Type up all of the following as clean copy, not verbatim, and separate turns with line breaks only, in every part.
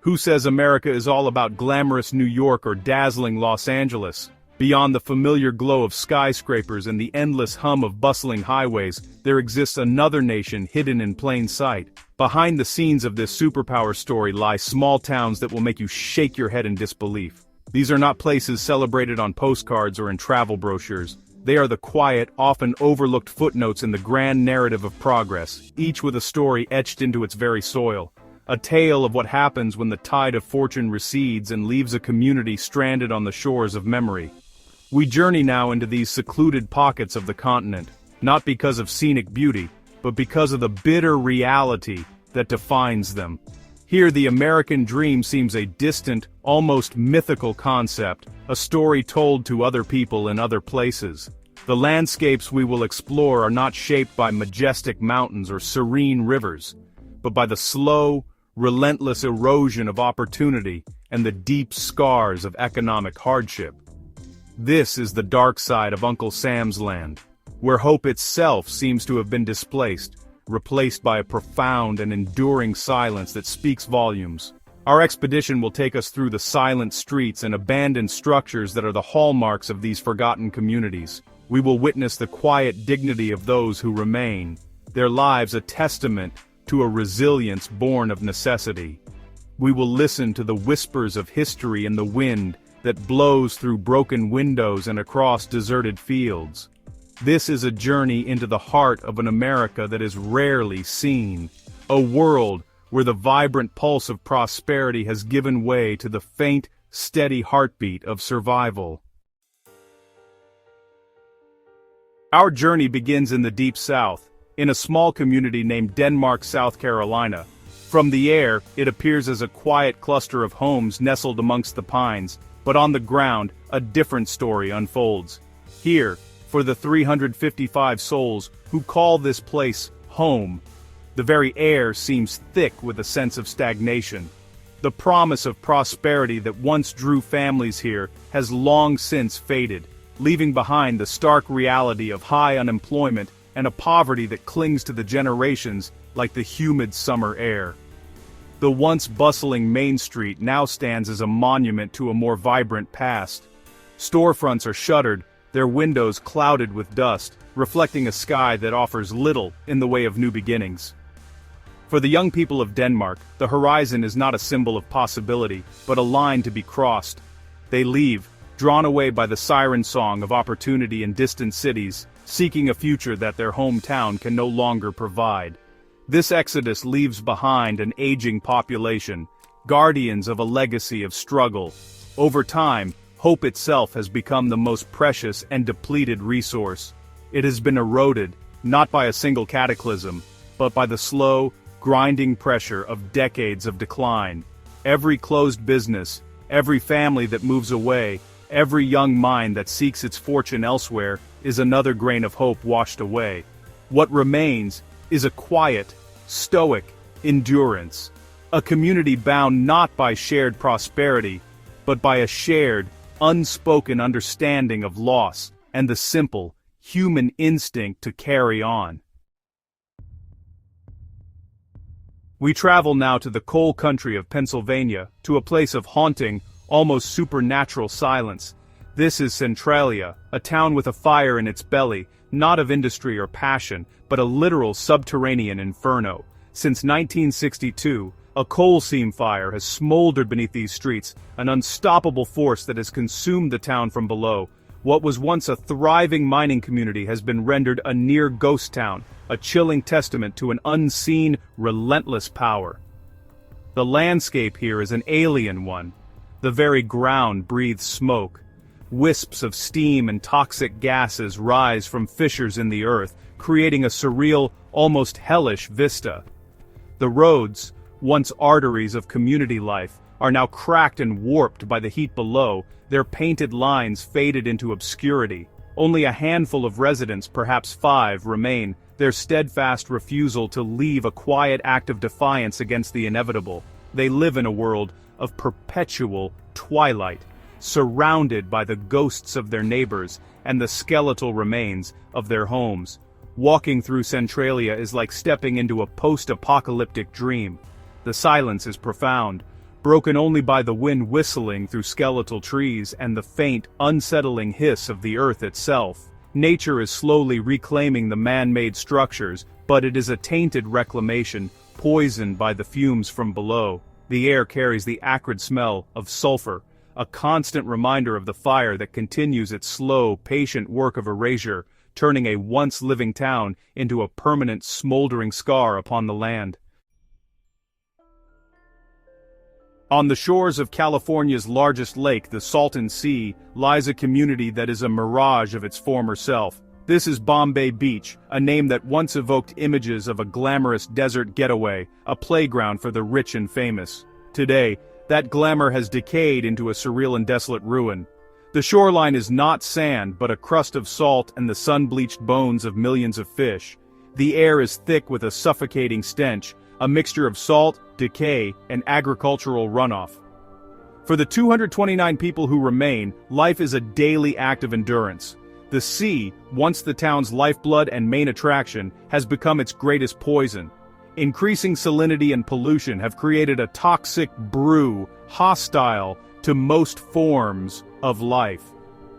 Who says America is all about glamorous New York or dazzling Los Angeles? Beyond the familiar glow of skyscrapers and the endless hum of bustling highways, there exists another nation hidden in plain sight. Behind the scenes of this superpower story lie small towns that will make you shake your head in disbelief. These are not places celebrated on postcards or in travel brochures. They are the quiet, often overlooked footnotes in the grand narrative of progress, each with a story etched into its very soil. A tale of what happens when the tide of fortune recedes and leaves a community stranded on the shores of memory. We journey now into these secluded pockets of the continent, not because of scenic beauty, but because of the bitter reality that defines them. Here the American dream seems a distant, almost mythical concept, a story told to other people in other places. The landscapes we will explore are not shaped by majestic mountains or serene rivers, but by the slow, relentless erosion of opportunity and the deep scars of economic hardship. This is the dark side of Uncle Sam's land, where hope itself seems to have been displaced, replaced by a profound and enduring silence that speaks volumes. Our expedition will take us through the silent streets and abandoned structures that are the hallmarks of these forgotten communities. We will witness the quiet dignity of those who remain, their lives a testament to a resilience born of necessity. We will listen to the whispers of history in the wind that blows through broken windows and across deserted fields. This is a journey into the heart of an America that is rarely seen, a world where the vibrant pulse of prosperity has given way to the faint, steady heartbeat of survival. Our journey begins in the Deep South, in a small community named Denmark, South Carolina. From the air, it appears as a quiet cluster of homes nestled amongst the pines, but on the ground, a different story unfolds. Here, for the 355 souls who call this place home, the very air seems thick with a sense of stagnation. The promise of prosperity that once drew families here has long since faded, leaving behind the stark reality of high unemployment and a poverty that clings to the generations like the humid summer air. The once bustling Main Street now stands as a monument to a more vibrant past. Storefronts are shuttered, their windows clouded with dust, reflecting a sky that offers little in the way of new beginnings. For the young people of Denmark, the horizon is not a symbol of possibility, but a line to be crossed. They leave, drawn away by the siren song of opportunity in distant cities, seeking a future that their hometown can no longer provide. This exodus leaves behind an aging population, guardians of a legacy of struggle. Over time, hope itself has become the most precious and depleted resource. It has been eroded, not by a single cataclysm, but by the slow, grinding pressure of decades of decline. Every closed business, every family that moves away, every young mind that seeks its fortune elsewhere is another grain of hope washed away. What remains is a quiet, stoic endurance, a community bound not by shared prosperity, but by a shared, unspoken understanding of loss and the simple, human instinct to carry on. We travel now to the coal country of Pennsylvania, to a place of haunting, almost supernatural silence. This is Centralia, a town with a fire in its belly, not of industry or passion, but a literal subterranean inferno. Since 1962, a coal seam fire has smoldered beneath these streets, an unstoppable force that has consumed the town from below. What was once a thriving mining community has been rendered a near ghost town, a chilling testament to an unseen, relentless power. The landscape here is an alien one. The very ground breathes smoke. Wisps of steam and toxic gases rise from fissures in the earth, creating a surreal, almost hellish vista. The roads, once arteries of community life, are now cracked and warped by the heat below, their painted lines faded into obscurity. Only a handful of residents, perhaps 5, remain, their steadfast refusal to leave a quiet act of defiance against the inevitable. They live in a world of perpetual twilight, surrounded by the ghosts of their neighbors and the skeletal remains of their homes. Walking through Centralia is like stepping into a post-apocalyptic dream. The silence is profound. broken only by the wind whistling through skeletal trees and the faint, unsettling hiss of the earth itself. Nature is slowly reclaiming the man-made structures, but it is a tainted reclamation, poisoned by the fumes from below. The air carries the acrid smell of sulfur, a constant reminder of the fire that continues its slow, patient work of erasure, turning a once-living town into a permanent smoldering scar upon the land. On the shores of California's largest lake, the Salton Sea, lies a community that is a mirage of its former self. This is Bombay Beach, a name that once evoked images of a glamorous desert getaway, a playground for the rich and famous. Today, that glamour has decayed into a surreal and desolate ruin. The shoreline is not sand, but a crust of salt and the sun-bleached bones of millions of fish. The air is thick with a suffocating stench, a mixture of salt, decay, and agricultural runoff. For the 229 people who remain, life is a daily act of endurance. The sea, once the town's lifeblood and main attraction, has become its greatest poison. Increasing salinity and pollution have created a toxic brew, hostile to most forms of life.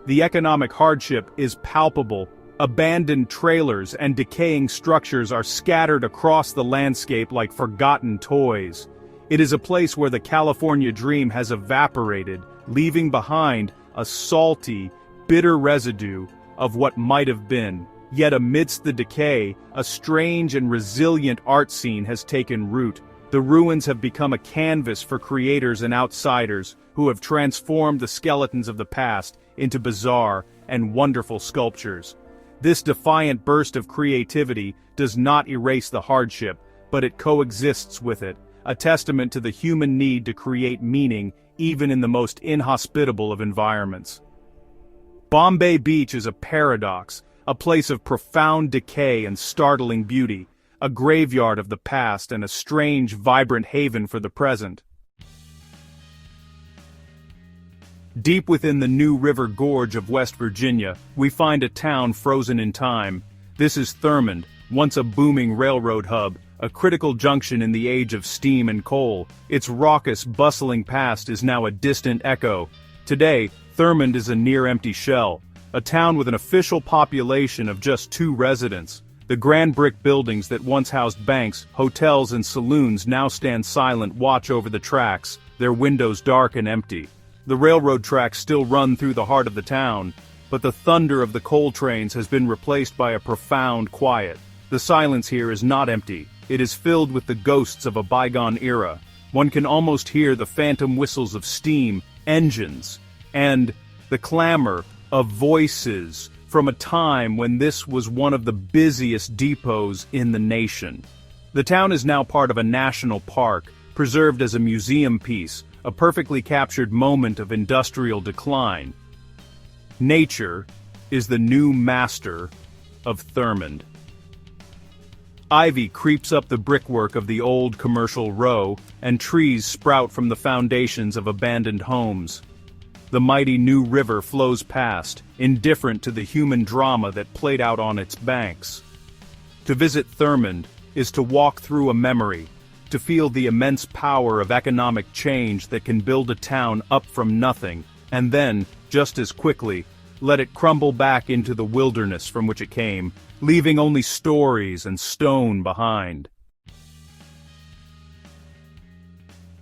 The economic hardship is palpable. Abandoned trailers and decaying structures are scattered across the landscape like forgotten toys. It is a place where the California dream has evaporated, leaving behind a salty, bitter residue of what might have been. Yet amidst the decay, a strange and resilient art scene has taken root. The ruins have become a canvas for creators and outsiders who have transformed the skeletons of the past into bizarre and wonderful sculptures. This defiant burst of creativity does not erase the hardship, but it coexists with it, a testament to the human need to create meaning even in the most inhospitable of environments. Bombay Beach is a paradox, a place of profound decay and startling beauty, a graveyard of the past and a strange, vibrant haven for the present. Deep within the New River Gorge of West Virginia, we find a town frozen in time. This is Thurmond, once a booming railroad hub, a critical junction in the age of steam and coal. Its raucous, bustling past is now a distant echo. Today, Thurmond is a near-empty shell, a town with an official population of just 2 residents. The grand brick buildings that once housed banks, hotels and saloons now stand silent watch over the tracks, their windows dark and empty. The railroad tracks still run through the heart of the town, but the thunder of the coal trains has been replaced by a profound quiet. The silence here is not empty, it is filled with the ghosts of a bygone era. One can almost hear the phantom whistles of steam, engines, and the clamor of voices from a time when this was one of the busiest depots in the nation. The town is now part of a national park, preserved as a museum piece, a perfectly captured moment of industrial decline. Nature is the new master of Thurmond. Ivy creeps up the brickwork of the old commercial row, and trees sprout from the foundations of abandoned homes. The mighty New River flows past, indifferent to the human drama that played out on its banks. To visit Thurmond is to walk through a memory, to feel the immense power of economic change that can build a town up from nothing, and then, just as quickly, let it crumble back into the wilderness from which it came, leaving only stories and stone behind.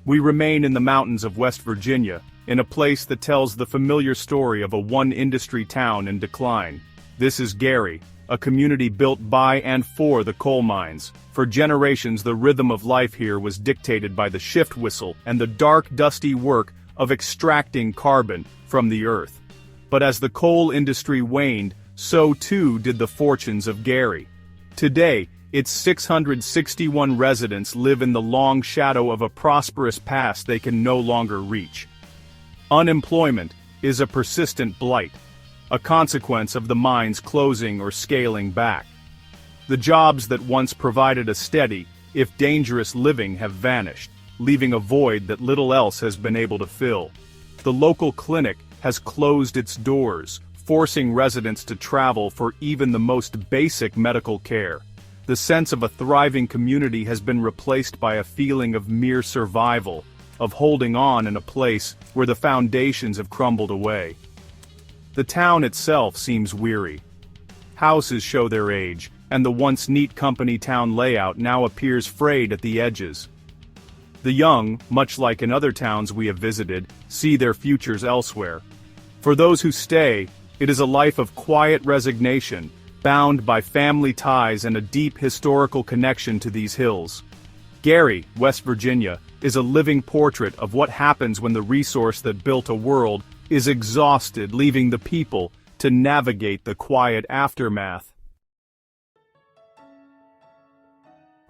We remain in the mountains of West Virginia, in a place that tells the familiar story of a one-industry town in decline. This is Gary, a community built by and for the coal mines. For generations, the rhythm of life here was dictated by the shift whistle and the dark, dusty work of extracting carbon from the earth. But as the coal industry waned, so too did the fortunes of Gary. Today, its 661 residents live in the long shadow of a prosperous past they can no longer reach. Unemployment is a persistent blight, a consequence of the mines closing or scaling back. The jobs that once provided a steady, if dangerous living have vanished, leaving a void that little else has been able to fill. The local clinic has closed its doors, forcing residents to travel for even the most basic medical care. The sense of a thriving community has been replaced by a feeling of mere survival, of holding on in a place where the foundations have crumbled away. The town itself seems weary. Houses show their age, and the once neat company town layout now appears frayed at the edges. The young, much like in other towns we have visited, see their futures elsewhere. For those who stay, it is a life of quiet resignation, bound by family ties and a deep historical connection to these hills. Gary, West Virginia, is a living portrait of what happens when the resource that built a world is exhausted, leaving the people to navigate the quiet aftermath.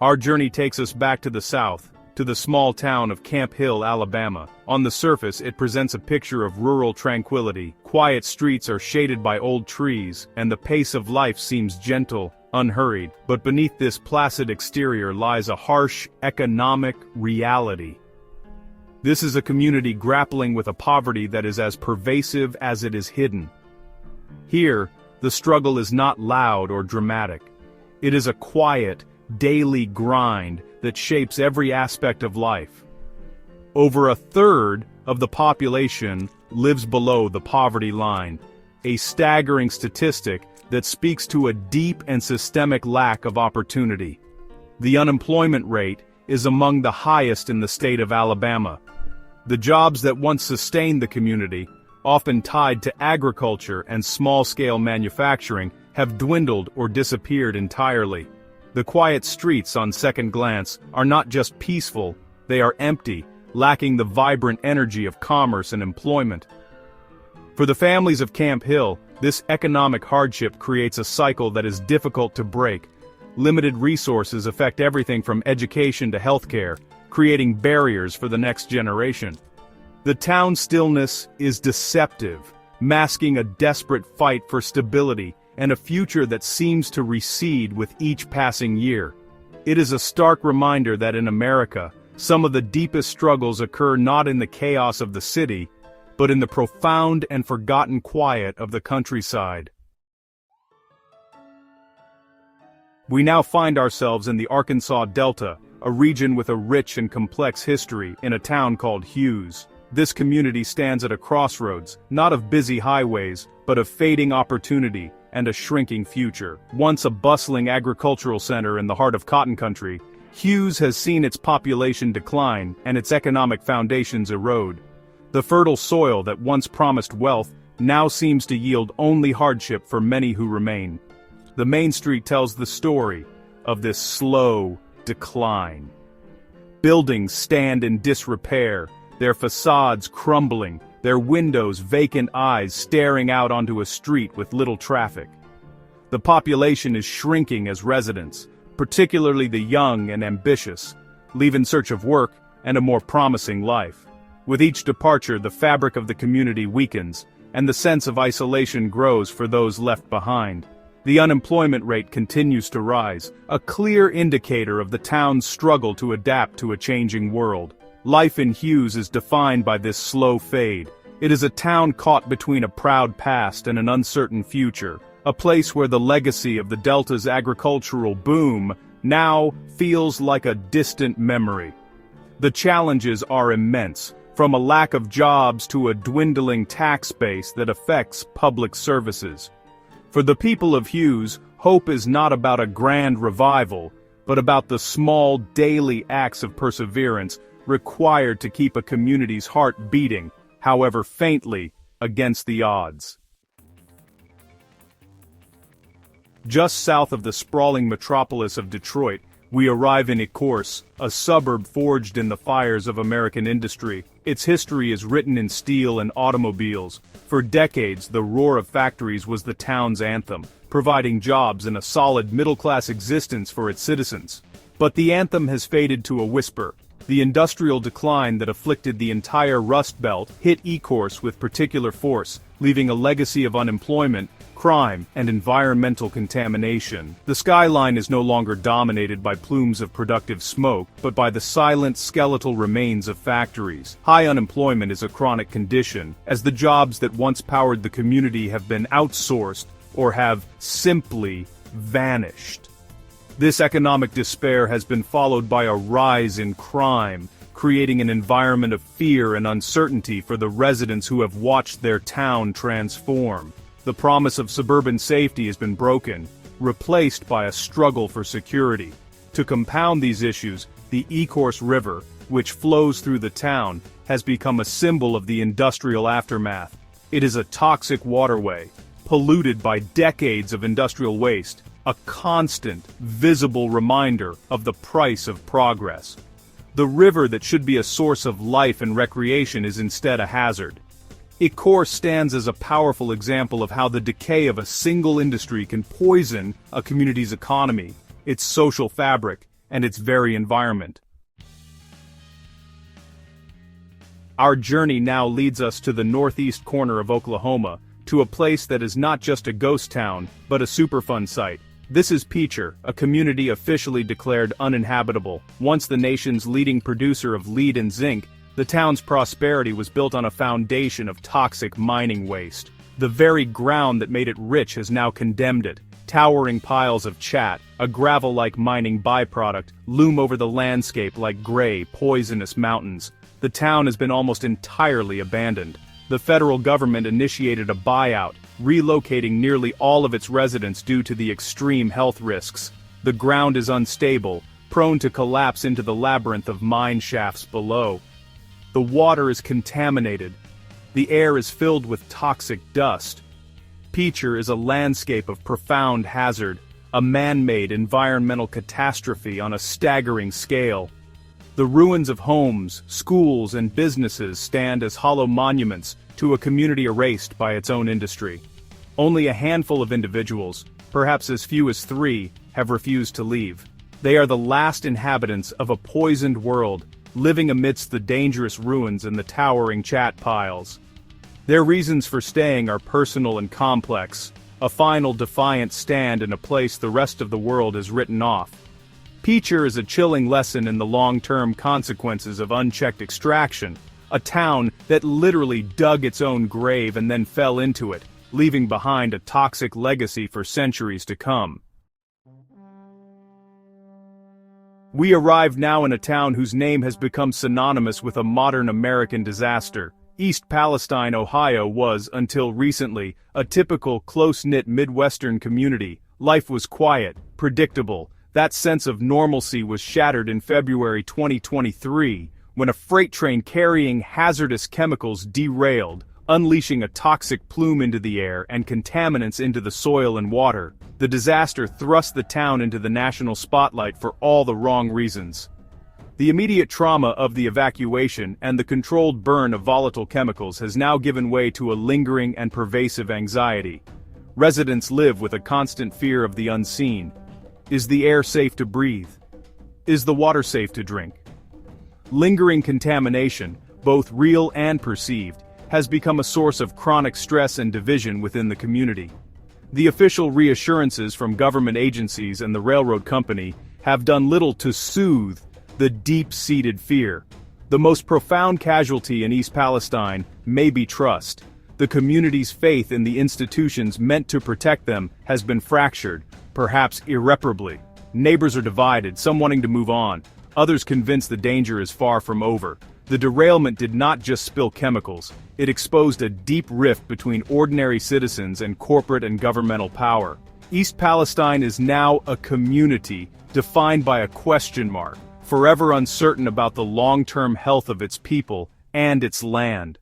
Our journey takes us back to the south, to the small town of Camp Hill, Alabama. On the surface, it presents a picture of rural tranquility. Quiet streets are shaded by old trees, and the pace of life seems gentle, unhurried. But beneath this placid exterior lies a harsh economic reality. This is a community grappling with a poverty that is as pervasive as it is hidden. Here, the struggle is not loud or dramatic. It is a quiet, daily grind that shapes every aspect of life. Over a third of the population lives below the poverty line, a staggering statistic that speaks to a deep and systemic lack of opportunity. The unemployment rate is among the highest in the state of Alabama. The jobs that once sustained the community, often tied to agriculture and small-scale manufacturing, have dwindled or disappeared entirely. The quiet streets, on second glance, are not just peaceful, they are empty, lacking the vibrant energy of commerce and employment. For the families of Camp Hill, this economic hardship creates a cycle that is difficult to break. Limited resources affect everything from education to healthcare, creating barriers for the next generation. The town stillness is deceptive, masking a desperate fight for stability and a future that seems to recede with each passing year. It is a stark reminder that in America, some of the deepest struggles occur not in the chaos of the city, but in the profound and forgotten quiet of the countryside. We now find ourselves in the Arkansas Delta, a region with a rich and complex history, in a town called Hughes. This community stands at a crossroads, not of busy highways, but of fading opportunity and a shrinking future. Once a bustling agricultural center in the heart of cotton country, Hughes has seen its population decline and its economic foundations erode. The fertile soil that once promised wealth now seems to yield only hardship for many who remain. The main street tells the story of this slow decline. Buildings stand in disrepair, their facades crumbling, their windows vacant eyes staring out onto a street with little traffic. The population is shrinking as residents, particularly the young and ambitious, leave in search of work and a more promising life. With each departure, the fabric of the community weakens, and the sense of isolation grows for those left behind. The unemployment rate continues to rise, a clear indicator of the town's struggle to adapt to a changing world. Life in Hughes is defined by this slow fade. It is a town caught between a proud past and an uncertain future, a place where the legacy of the Delta's agricultural boom now feels like a distant memory. The challenges are immense, from a lack of jobs to a dwindling tax base that affects public services. For the people of Hughes, hope is not about a grand revival, but about the small daily acts of perseverance required to keep a community's heart beating, however faintly, against the odds. Just south of the sprawling metropolis of Detroit, we arrive in Ecorse, a suburb forged in the fires of American industry. Its history is written in steel and automobiles. For decades, the roar of factories was the town's anthem, providing jobs and a solid middle-class existence for its citizens. But the anthem has faded to a whisper. The industrial decline that afflicted the entire Rust Belt hit Ecorse with particular force, leaving a legacy of unemployment, crime, and environmental contamination. The skyline is no longer dominated by plumes of productive smoke, but by the silent skeletal remains of factories. High unemployment is a chronic condition, as the jobs that once powered the community have been outsourced or have simply vanished. This economic despair has been followed by a rise in crime, creating an environment of fear and uncertainty for the residents who have watched their town transform. The promise of suburban safety has been broken, replaced by a struggle for security. To compound these issues, the Ecorse River, which flows through the town, has become a symbol of the industrial aftermath. It is a toxic waterway, polluted by decades of industrial waste, a constant, visible reminder of the price of progress. The river that should be a source of life and recreation is instead a hazard. Ecorse stands as a powerful example of how the decay of a single industry can poison a community's economy, its social fabric, and its very environment. Our journey now leads us to the northeast corner of Oklahoma, to a place that is not just a ghost town, but a Superfund site. This is Peacher, a community officially declared uninhabitable. Once the nation's leading producer of lead and zinc, the town's prosperity was built on a foundation of toxic mining waste. The very ground that made it rich has now condemned it. Towering piles of chat, a gravel-like mining byproduct, loom over the landscape like gray, poisonous mountains. The town has been almost entirely abandoned. The federal government initiated a buyout, relocating nearly all of its residents due to the extreme health risks. The ground is unstable, prone to collapse into the labyrinth of mine shafts below. The water is contaminated. The air is filled with toxic dust. Peacher is a landscape of profound hazard, a man-made environmental catastrophe on a staggering scale. The ruins of homes, schools, and businesses stand as hollow monuments to a community erased by its own industry. Only a handful of individuals, perhaps as few as 3, have refused to leave. They are the last inhabitants of a poisoned world, living amidst the dangerous ruins and the towering chat piles. Their reasons for staying are personal and complex, a final defiant stand in a place the rest of the world has written off. Peacher is a chilling lesson in the long-term consequences of unchecked extraction, a town that literally dug its own grave and then fell into it, leaving behind a toxic legacy for centuries to come. We arrive now in a town whose name has become synonymous with a modern American disaster. East Palestine, Ohio was, until recently, a typical close-knit Midwestern community. Life was quiet, predictable. That sense of normalcy was shattered in February 2023, when a freight train carrying hazardous chemicals derailed, unleashing a toxic plume into the air and contaminants into the soil and water. The disaster thrust the town into the national spotlight for all the wrong reasons. The immediate trauma of the evacuation and the controlled burn of volatile chemicals has now given way to a lingering and pervasive anxiety. Residents live with a constant fear of the unseen. Is the air safe to breathe? Is the water safe to drink? Lingering contamination, both real and perceived, has become a source of chronic stress and division within the community. The official reassurances from government agencies and the railroad company have done little to soothe the deep-seated fear. The most profound casualty in East Palestine may be trust. The community's faith in the institutions meant to protect them has been fractured, perhaps irreparably. Neighbors are divided, some wanting to move on, others convinced the danger is far from over. The derailment did not just spill chemicals, it exposed a deep rift between ordinary citizens and corporate and governmental power. East Palestine is now a community defined by a question mark, forever uncertain about the long-term health of its people and its land.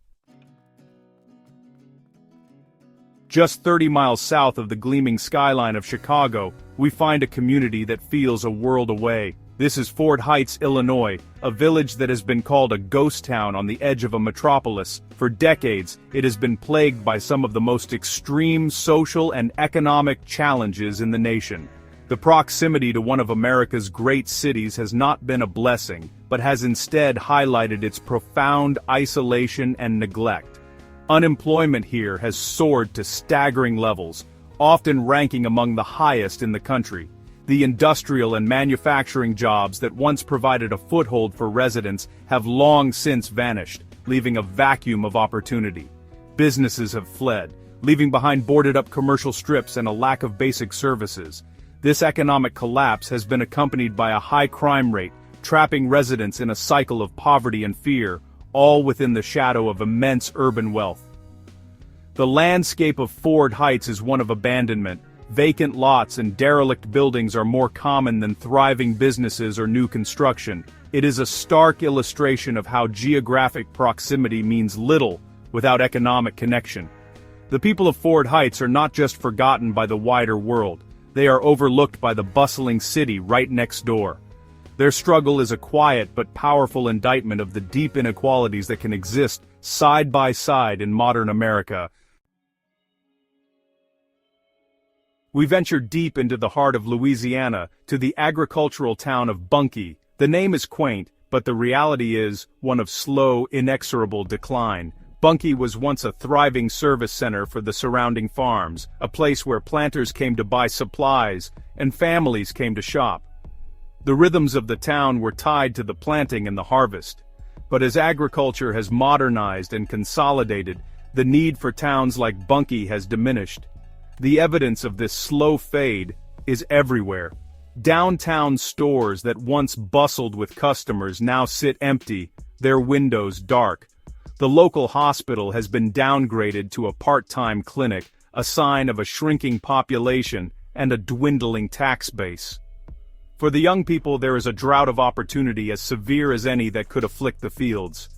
Just 30 miles south of the gleaming skyline of Chicago, we find a community that feels a world away. This is Fort Heights, Illinois, a village that has been called a ghost town on the edge of a metropolis. For decades, it has been plagued by some of the most extreme social and economic challenges in the nation. The proximity to one of America's great cities has not been a blessing, but has instead highlighted its profound isolation and neglect. Unemployment here has soared to staggering levels, often ranking among the highest in the country. The industrial and manufacturing jobs that once provided a foothold for residents have long since vanished, leaving a vacuum of opportunity. Businesses have fled, leaving behind boarded-up commercial strips and a lack of basic services. This economic collapse has been accompanied by a high crime rate, trapping residents in a cycle of poverty and fear, all within the shadow of immense urban wealth. The landscape of Ford Heights is one of abandonment. Vacant lots and derelict buildings are more common than thriving businesses or new construction. It is a stark illustration of how geographic proximity means little without economic connection. The people of Ford Heights are not just forgotten by the wider world, they are overlooked by the bustling city right next door. Their struggle is a quiet but powerful indictment of the deep inequalities that can exist side by side in modern America. We venture deep into the heart of Louisiana, to the agricultural town of Bunkie. The name is quaint, but the reality is one of slow, inexorable decline. Bunkie was once a thriving service center for the surrounding farms, a place where planters came to buy supplies and families came to shop. The rhythms of the town were tied to the planting and the harvest. But as agriculture has modernized and consolidated, the need for towns like Bunkie has diminished. The evidence of this slow fade is everywhere. Downtown stores that once bustled with customers now sit empty, their windows dark. The local hospital has been downgraded to a part-time clinic, a sign of a shrinking population and a dwindling tax base. For the young people, there is a drought of opportunity as severe as any that could afflict the fields.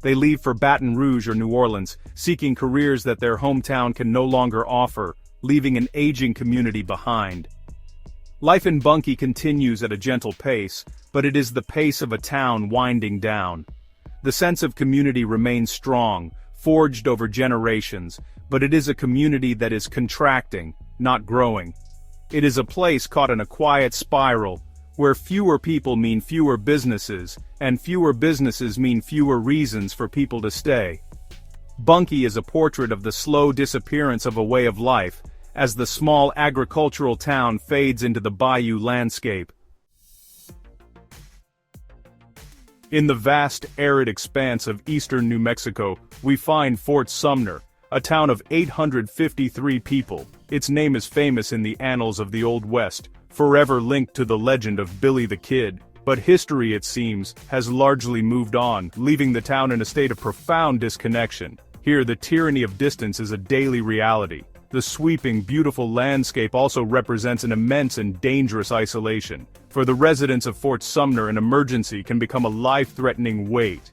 They leave for Baton Rouge or New Orleans, seeking careers that their hometown can no longer offer, leaving an aging community behind. Life in Bunkie continues at a gentle pace, but it is the pace of a town winding down. The sense of community remains strong, forged over generations, but it is a community that is contracting, not growing. It is a place caught in a quiet spiral, where fewer people mean fewer businesses, and fewer businesses mean fewer reasons for people to stay. Bunkie is a portrait of the slow disappearance of a way of life, as the small agricultural town fades into the bayou landscape. In the vast, arid expanse of eastern New Mexico, we find Fort Sumner, a town of 853 people. Its name is famous in the annals of the Old West, forever linked to the legend of Billy the Kid. But history, it seems, has largely moved on, leaving the town in a state of profound disconnection. Here, the tyranny of distance is a daily reality. The sweeping, beautiful landscape also represents an immense and dangerous isolation. For the residents of Fort Sumner, an emergency can become a life-threatening wait.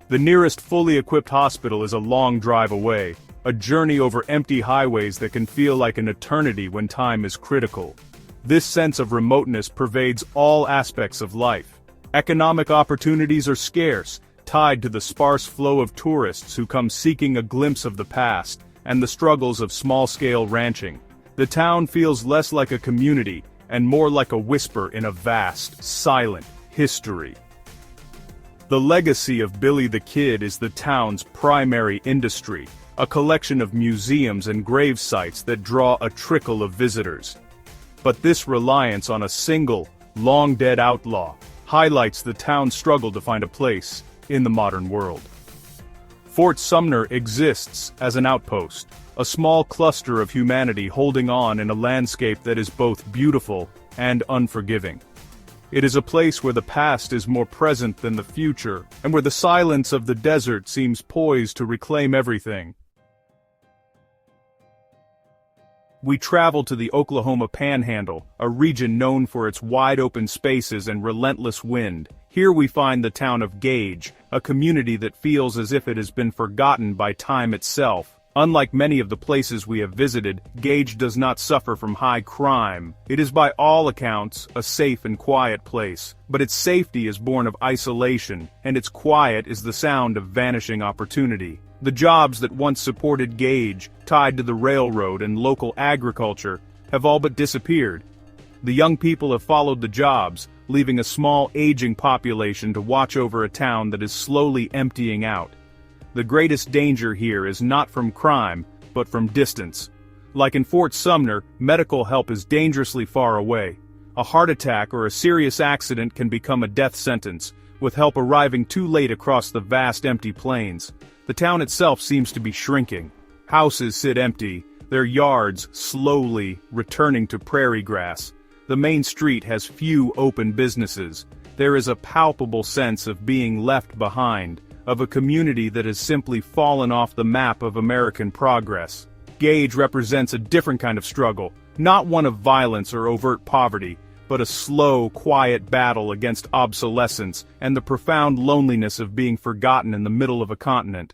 The nearest fully equipped hospital is a long drive away, a journey over empty highways that can feel like an eternity when time is critical. This sense of remoteness pervades all aspects of life. Economic opportunities are scarce, tied to the sparse flow of tourists who come seeking a glimpse of the past, and the struggles of small-scale ranching. The town feels less like a community, and more like a whisper in a vast, silent history. The legacy of Billy the Kid is the town's primary industry, a collection of museums and grave sites that draw a trickle of visitors. But this reliance on a single, long-dead outlaw highlights the town's struggle to find a place in the modern world. Fort Sumner exists as an outpost, a small cluster of humanity holding on in a landscape that is both beautiful and unforgiving. It is a place where the past is more present than the future, and where the silence of the desert seems poised to reclaim everything. We travel to the Oklahoma Panhandle, a region known for its wide-open spaces and relentless wind. Here we find the town of Gage, a community that feels as if it has been forgotten by time itself. Unlike many of the places we have visited, Gage does not suffer from high crime. It is by all accounts a safe and quiet place, but its safety is born of isolation, and its quiet is the sound of vanishing opportunity. The jobs that once supported Gage, tied to the railroad and local agriculture, have all but disappeared. The young people have followed the jobs, leaving a small aging population to watch over a town that is slowly emptying out. The greatest danger here is not from crime, but from distance. Like in Fort Sumner, medical help is dangerously far away. A heart attack or a serious accident can become a death sentence, with help arriving too late across the vast empty plains. The town itself seems to be shrinking. Houses sit empty, their yards slowly returning to prairie grass. The main street has few open businesses. there is a palpable sense of being left behind, of a community that has simply fallen off the map of American progress. Gage represents a different kind of struggle, not one of violence or overt poverty, but a slow, quiet battle against obsolescence and the profound loneliness of being forgotten in the middle of a continent.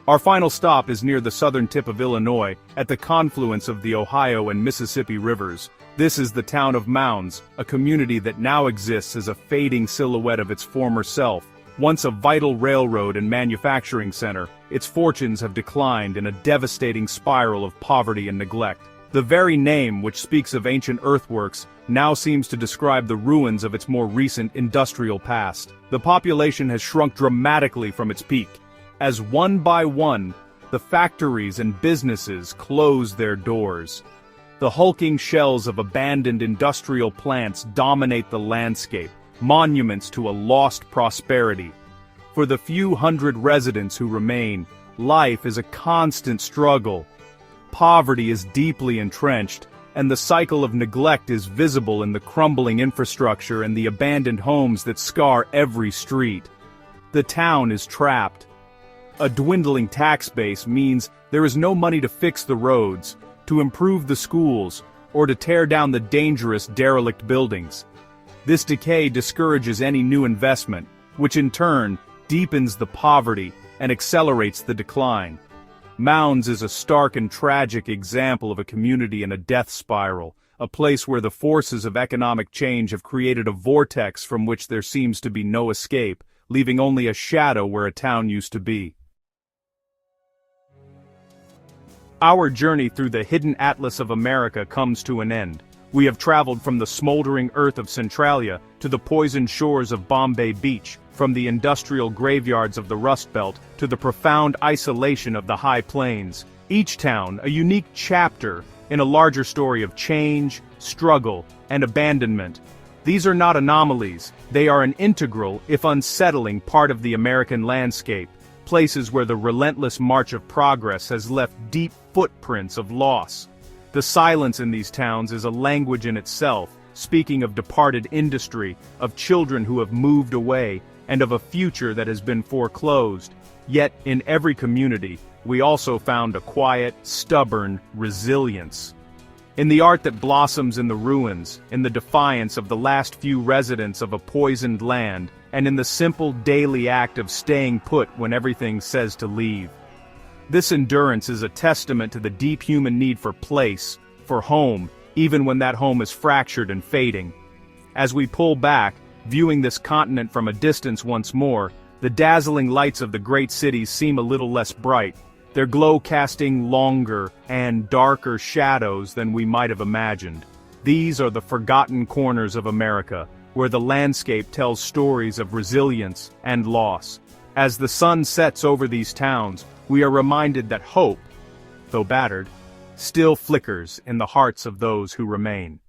Our final stop is near the southern tip of Illinois, at the confluence of the Ohio and Mississippi rivers. This is the town of Mounds, a community that now exists as a fading silhouette of its former self. Once a vital railroad and manufacturing center, its fortunes have declined in a devastating spiral of poverty and neglect. The very name, which speaks of ancient earthworks, now seems to describe the ruins of its more recent industrial past. The population has shrunk dramatically from its peak, as one by one, the factories and businesses close their doors. The hulking shells of abandoned industrial plants dominate the landscape, monuments to a lost prosperity. For the few hundred residents who remain, life is a constant struggle. Poverty is deeply entrenched, and the cycle of neglect is visible in the crumbling infrastructure and the abandoned homes that scar every street. The town is trapped. A dwindling tax base means there is no money to fix the roads, to improve the schools, or to tear down the dangerous derelict buildings. This decay discourages any new investment, which in turn deepens the poverty and accelerates the decline. Mounds is a stark and tragic example of a community in a death spiral, a place where the forces of economic change have created a vortex from which there seems to be no escape, leaving only a shadow where a town used to be. Our journey through the hidden atlas of America comes to an end. We have traveled from the smoldering earth of Centralia to the poisoned shores of Bombay Beach, from the industrial graveyards of the Rust Belt to the profound isolation of the High Plains. Each town a unique chapter in a larger story of change, struggle, and abandonment. These are not anomalies, they are an integral, if unsettling, part of the American landscape. Places where the relentless march of progress has left deep footprints of loss. The silence in these towns is a language in itself, speaking of departed industry, of children who have moved away, and of a future that has been foreclosed. Yet, in every community, we also found a quiet, stubborn resilience. In the art that blossoms in the ruins, in the defiance of the last few residents of a poisoned land, and in the simple daily act of staying put when everything says to leave. This endurance is a testament to the deep human need for place, for home, even when that home is fractured and fading. As we pull back, viewing this continent from a distance once more, the dazzling lights of the great cities seem a little less bright, their glow casting longer and darker shadows than we might have imagined. These are the forgotten corners of America, where the landscape tells stories of resilience and loss. As the sun sets over these towns, we are reminded that hope, though battered, still flickers in the hearts of those who remain.